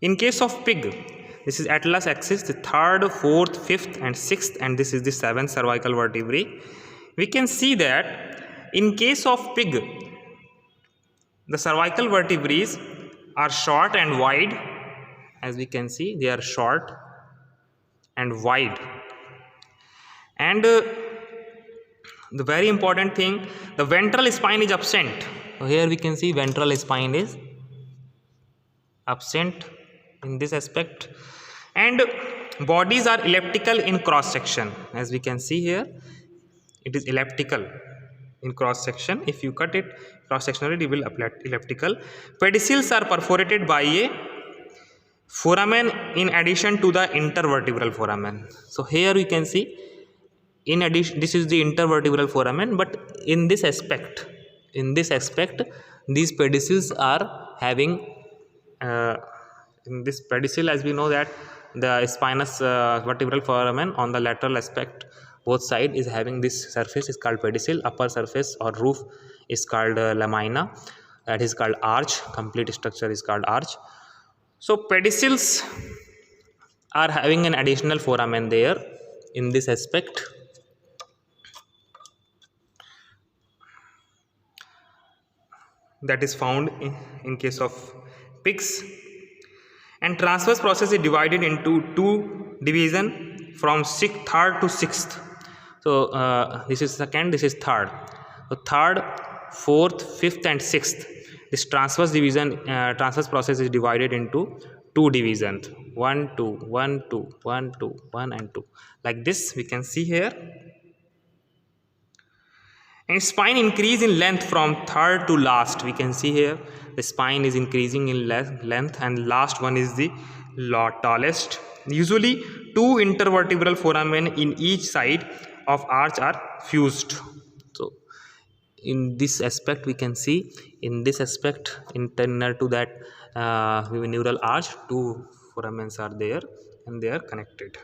In case of pig, this is atlas axis, the third, fourth, fifth and sixth, and this is the seventh cervical vertebrae. We can see that in case of pig, the cervical vertebrae are short and wide. As we can see, they are short and wide. And the very important thing, the ventral spine is absent. So here we can see ventral spine is absent in this aspect, and bodies are elliptical in cross section. As we can see here, it is elliptical in cross section. If you cut it cross sectionally, it will appear elliptical. Pedicels are perforated by a foramen in addition to the intervertebral foramen. So here we can see, in addition, this is the intervertebral foramen, but in this aspect, these pedicels are having in this pedicel, as we know that the spinous vertebral foramen on the lateral aspect, both side is having this surface is called pedicel. Upper surface or roof is called lamina, that is called arch. Complete structure is called arch. So pedicels are having an additional foramen there in this aspect. That is found in case of pigs. And transverse process is divided into two division from third to sixth. So this is second, this is third. So third, fourth, fifth and sixth. This transverse division, transverse process is divided into two divisions, 1, 2, 1, 2, 1, 2, 1 and 2. Like this we can see here. And spine increase in length from third to last. We can see here the spine is increasing in length, and last one is the tallest. Usually two intervertebral foramen in each side of arch are fused. So in this aspect we can see, in this aspect internal to that neural arch, two foramens are there and they are connected.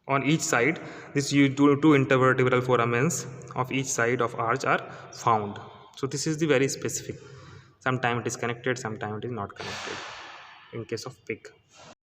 On each side, this two intervertebral foramens of each side of arch are found. So this is the very specific. Sometimes it is connected, sometimes it is not connected in case of pig.